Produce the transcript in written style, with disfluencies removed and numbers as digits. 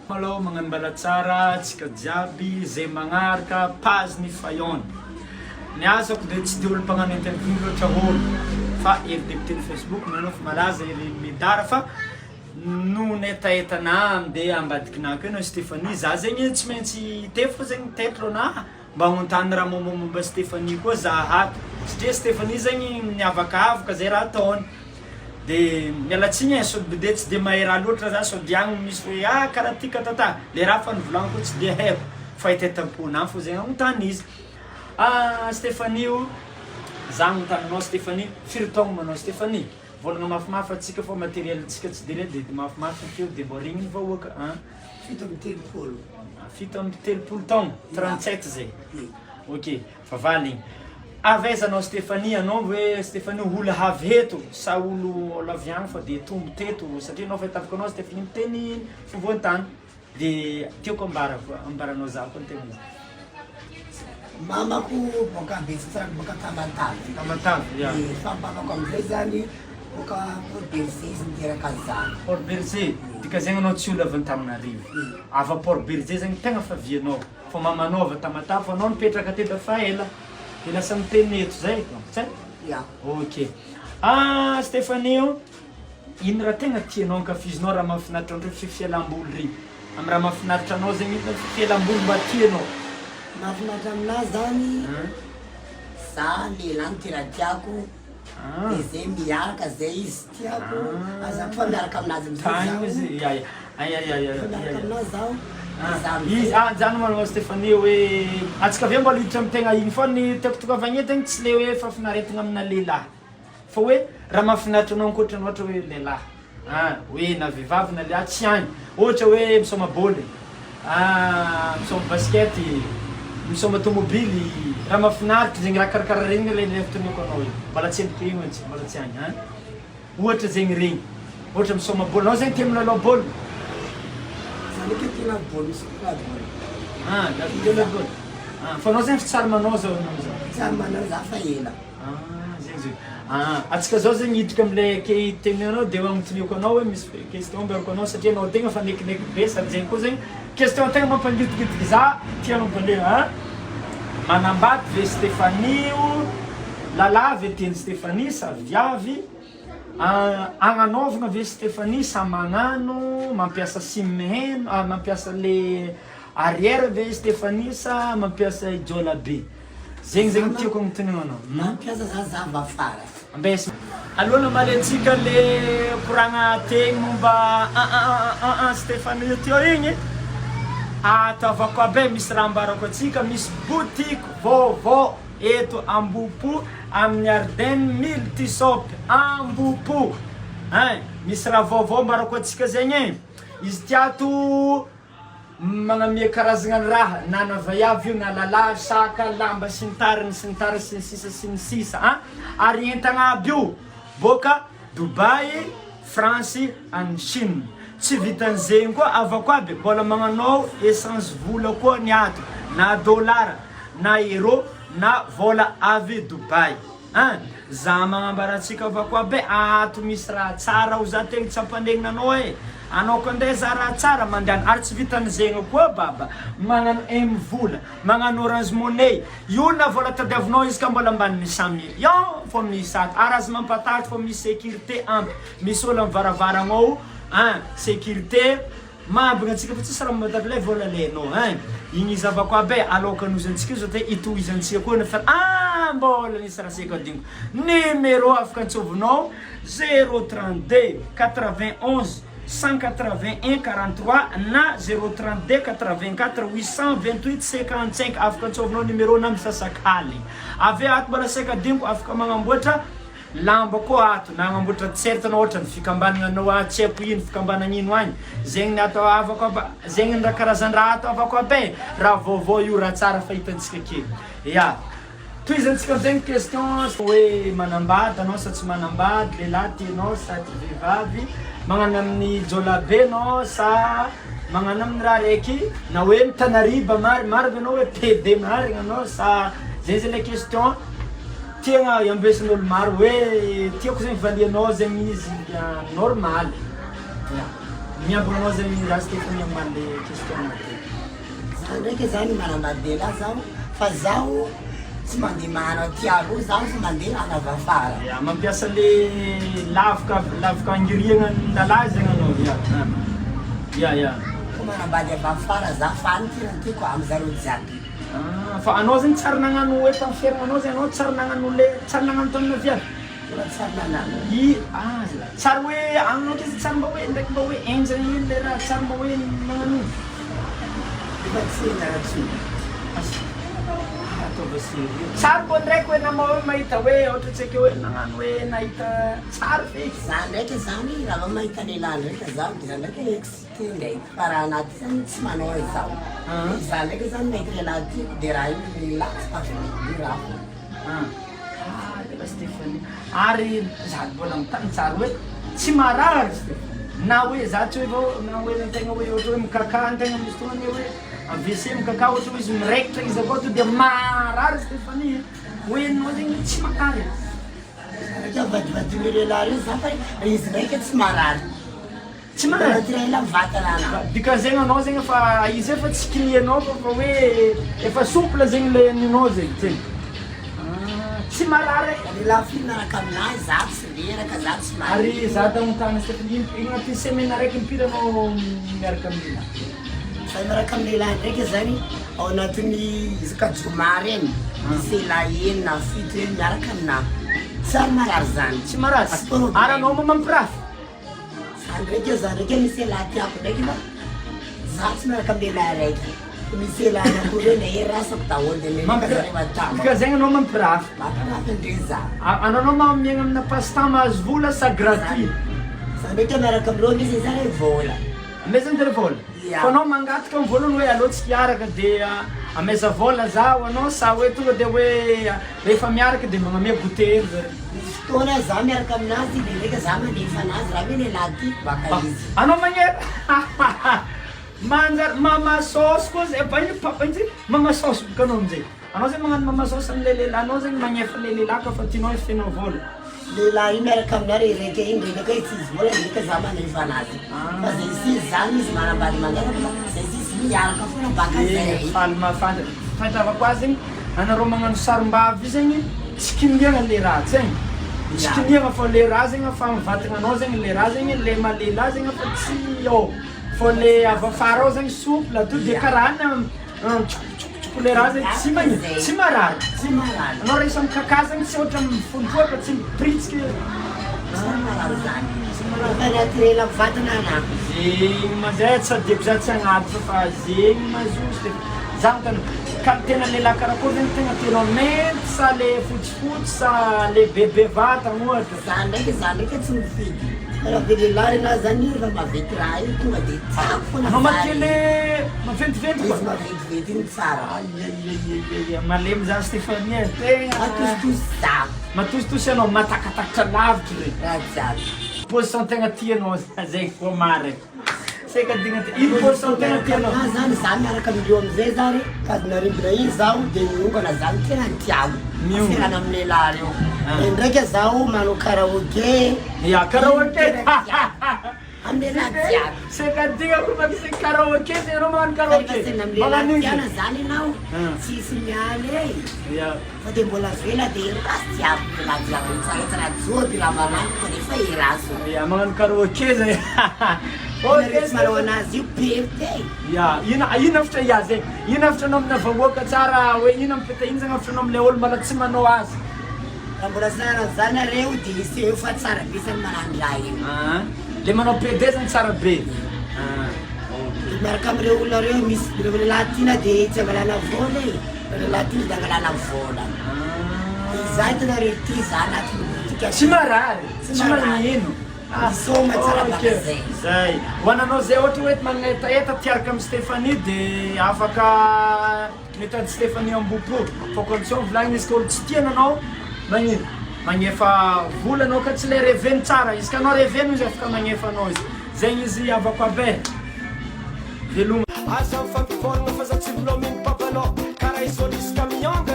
Hello mga mbalatsara, tsika jiaby zay magnaraka page ny Fayon. Ny azako dia tsy dia olo mpagnano interview loatra olo fa ery depiteny Facebook manao fa malaza ery medara fa no netaetana dia ambadikinah akeo na Stéphanie za zegny tsy maintsy tefo zegny tetro na mba hontany raha momba Stéphanie koa za hato satria Stéphanie zegny miavakavaka zay raha ataony. De mialatsigny sody de tsy de mahay raha loatra za sody agny misy hoe karaha ty katata le raha fa nivolagniko tsy de haiko fa itetam-ponah fo zegny agnontany izy. Stéphanie io za agnontanianao Stéphanie firy taogno manao Stéphanie? Volagna mafimafy atsika fa matériel-tsika tsy de le de mafimafy feo de mbô regny ny vahoaka fito amby telopolo. Fito amby telopolo taogno 37 zay. Ok fa valigny. Avaizanao Stéphanie anao hoe Stéphanie olo havy heto sa olo lavy agny fa de tombo teto satria anao fa hitavaka anao Stéphanie miteny fovoan-tany de tiako ambaranao za koa ny tena izy. Mamako boka Betsitsaraky boka Tamatavy. Tamatavy, ya. Fampakako amizay zany boka Port Berger sy niteraka zany. Port Berger, dika zegny anao tsy olo avy Antananarivo. Ava Port Berger zegny tegna fa vianao fa mamanao avy Tamatavy fa anao nipetraka teto fa ela. De lasa miteny eto zay tsy? Ya. Ok. Stéphanie io ino raha tegna tianao ankafizinao raha mahafinaritra andreo fifialam-boly ry? Amin'ny raha mahafinaritra anao zegny ino fifialam-boly mba tianao? Mahafinaritra aminazy zany za lehilahy tena tiako de zay miaraka zay izy tiako azako fa miaraka aminazy amizay miaraka aminazy zaho zany manao Stéphanie hoe atsika avy mbola hiditra amin'ny tegna igny fô ny tiako tokavagny tegna tsy le hoe fa finaretagna amina lehilahy fa hoe raha mahafinaritra anao ankoatra ny ohatra hoe lehilahy hoe na vehivavy na lehilahy tsy agny ohatra hoe misoma bôly misoma baskety misoma tomobily raha mahafinaritra zegny raha karakara regny le fitonoko anao io mbola tsy amtegno antsika mbola tsy agny ohatra zegny regny ohatra misoma bôly anao zegny tia milalao bôly tena bôly misy bôly fa anao zegny tsara manao zao anao zao tsara manao za fa ela zegny zay atsika zao zegny hiditra am'le ke teninao de agnontoniako anao hoe misy question mberako anao satria anao tegna fa nekineky be sady zegny koa zegny question tegna mampangitigitika za tia mampandea manambady ve Stéphanie io lalahy ve teny Stéphanie sa viavy agnanovagna ve Stéphanie sa magnano mampiasa simiheno mampiasa le arrière ve Stéphanie sa mampiasa ijola be zegny zegny tiako agnontoniana anao mampiasa za afara ambes alohana malentsika le koragna tegny momba Stéphanie teo igny ataovako abe misy raha ambarako atsika misy boutique vaovao eto Ambohipo amin'ny Ardenne Multishop Ambohipo misy raha vaovao ambarako atsika zegny izy tiato magnamia karazagna raha na navaiavy io na lalahy saka lamba sy ny tariny sy ny sisa ary entagna aby io boka Dubai, France, any Chine. Tsy vitan'zegny koa avako aby mbola magnanao essence vola koa ny ato na dollara na euro na vola avy Dubai za magnambaratsika avako aby ato misy raha tsara ho za tegna tsy ampandegnanao anao koa ndeha za raha tsara mandehana ary tsy vitan'zegny koa baba magnano M vola magnano Orange Money io na vola tadiavinao izy ka mbola ambany misy 100 000 yo fô misy ato ary azy mampatahotra fô misy sécurité ampy misy olo amin'ny varavaranao sécurité mabagna antsika fa tsisy raha matavila vola lenao igny izy avako aby aloka anozantsika izy te itohizantsika koa nefa mbola nisy raha seka dingo numéro afaka antsovinao 032 91 181 43 na 032 84 828 55 afaka antsovinao numéro na misasakaly avy ato mbola seka dingo afaka magnamboatra lamba koa ato na agnamboatra t-shirt na ohatra ny fikambananao tsy haiko ino fikambanana ino agny zegny ny atao avako aby zegny ny raha karazan-draha atao avako aby raha vaovao io raha tsara fahitantsika kely ya tohizantsika am'zegny question hoe manambady anao sa tsy manambady lehilahy tianao sa ty vehivavy magnano amin'ny jolabe anao sa magnano amin'ny raha raiky na hoe mitanariba mary anao hoe PD marigny anao sa zay zay le question tiagna iambesin'olo maro hoe tiako zegny valianao zegny izy normal miambonao zegny za Stéphanie amban'le question naty. Za ndraiky zany manambady la zaho fa zaho tsy mandeha mahanao aty aloha zaho fa mandeha any avy afara. Ya, mampiasa le lavaka angiriagna an-dalahy zegny anao. Ya. Ko manambady avy afara za fa nytirantiako amy zareo jiaby. Fa anao zegny tsara nagnano hoe tamin'ny fiaignanao zegny anao tsara nagnano le tsara nagnano tamin'ny viavy. Mbola tsara nanano. Tsara hoe anao izy tsara mba hoe ndraiky mba hoe enjana iny le raha tsara mba hoe nagnano iny. Efa tsy naratsy. Tsara koa ndraiky hoe namao hoe mahita hoe ohatra tsika hoe nagnano hoe nahita tsara feky. Za ndraiky zany raha vao mahita lehilahy ndraiky zaho dia za ndraiky excité ndraiky fa raha anaty zany tsy manao hoe zaho. Za ndraiky zany mahita lehilahy tiako dia raha iny lehilahy tsy tafidiny raha. Stéphanie ary za mbola mitany tsara hoe tsy marary Stéphanie na hoe za tsy hoe vao na hoe antegna hoe ohatra hoe mikaka antegna misy fotoana hoe AVC mikaka ohatra hoe izy miraikitra izy akao to dia marary Stéphanie hoe anao zegny tsy marary. Ndraiky avadibadimy lehilahy reo za fa izy ndraiky tsy marary. Tsy marary tirahela vatana anao. Dika zegny anao zegny efa izy efa tsy kinianao fa hoe efa souple zegny le ninao zegny. Tsy marary. Lehilahy fily miaraka aminahy za tsy leraka za tsy marary. Ary za tamontany Stéphanie agnaty semaine araiky impiry anao miaraka amina. Fa miaraka amin'ny lehilahy ndraiky zany ao anatin'ny isaka joma reny misy lehilahy enina fito reny miaraka aminahy. Tsary marary zany. Tsy marary. Ary anao mampirafy. Za ndraiky za ndraiky misy lehilahy tiako ndraiky fa za tsy miaraka amin'ny lehilahy raiky. Misy lehilahy anankiroa reny erasako daholo dia menaka zareo matamba. Dika zegny anao mampirafy. Mampirafy ndre za. Anao miaigna amina passe-temps mahazo vola sa gratuit. Za ndraiky miaraka amin'ireo misy zareo vola. Amezany tele vola. Fa anao mangataka amin'ny volany hoe aleo tsy hiaraka dia ameza vola zaho anao sa hoe tonga dia hoe rehefa miaraka dia magnamia goûter zareo. Misy fotoana za miaraka aminazy dia ndraika za mandefa anazy raha hoe lehilahy tiako baka izy. Anao magnera mama sauce koa zay papaintsy mama sauce boka anao amin'izay. Anao zegny magnano mama sauce amin'le lehilahy anao zegny magnefa le lehilahy ka fa tianao hifianao vola. Lehilahy iny miaraka aminareo raiky iny ndraika tsy izy vola ndraika za manefa anazy. Fa zay izy zany izy manambady mangataka zay izy miaraka foana baka zay. Faly mafantatra. Fahitavako azy zegny anareo magnano sarim-bavy zegny tsy kiniagna le raha zegny. Tsy kiniagna fa le raha zegny fa mivatagna anao zegny le raha zegny le malelahy zegny fa tsy ao. Fa le avy afara ao zegny souple to dia karaha tsokotsokotsoko le raha zegny tsy magnino tsy marary. Tsy marary. Anao rehefa mikaka zegny tsy ohatra mifonofoa fa tsy mipritsika. Tsy marary zany. Fa naturel amin'ny vatana anahy. Zegny mazay tsy adeko za tsy agnaty fa zegny mazoso. Za mitany ka tena lehilahy karakory zegny tegna tianao mainty sa le fotsifotsy sa le bebe vatagna ohatra. Za ndraiky tsy mifidy. Raha be lehilahy na zany raha mavety raha io tonga dia tiako foana. Anao makele maventiventy koa. Izy maventiventy iny tsara. Malemy za Stéphanie tegna. Matositosy za. Matositosy anao matakatakatra lavitra regny. Raha jiaby. Position tegna tianao zegny koa marina. Seka digna ino position tegna tianao. Zany za miaraka amin'ireo amizay zany kazina rimbona iny zaho dia miongana zany tena tiako. Miongana amin'ny lehilahy reo. Ndraika zaho manao karaoke. Ya karaoke. Amin'ny lehilahy jiaby. Seka digna koa makisy karaoke zegny anao magnano karaoke. Magnano tiana zany ianao tsisy mialy Ya. fa dia mbola vela dia rasy jiaby lehilahy jiaby tsaratsara joby raha manano fa dia fa iraso. Ya magnano karaoke zegny. Rehefa manao anazy io perte. Ya, ino hafitra ya zegny. Ino hafitra anao amina vahoaka tsara hoe ino ampita ino zegny hafitra anao am'le olo mbola tsy manao azy. Raha mbola tsara zany areo dia iseho fa tsara be zany manano raha io. Le manao PD zegny tsara be. Miaraka amin'ireo olona reo misy ireo lehilahy tiana dia tsy angalana vola e. Ireo lehilahy tiana dia angalana vola. Izay tena rety za anatin'ny Tsy marary. Tsy magnino. Soma tsara baka zay. Zay. Ho ananao zay ohatra hoe magnetaeta tiaraka amin'ny Stéphanie dia afaka mitady Stéphanie Ambopo. Fa condition volagnina izy ka olo tsy tiana anao magnino magnefa vola anao ka tsy le reveny tsara. Izy ka anao reveny izy afaka magnefa anao izy. Zegny izy avako abe. Veloma. Aza mifampivolagna fa za tsy volomigny papanao karaha izy olo izy camion.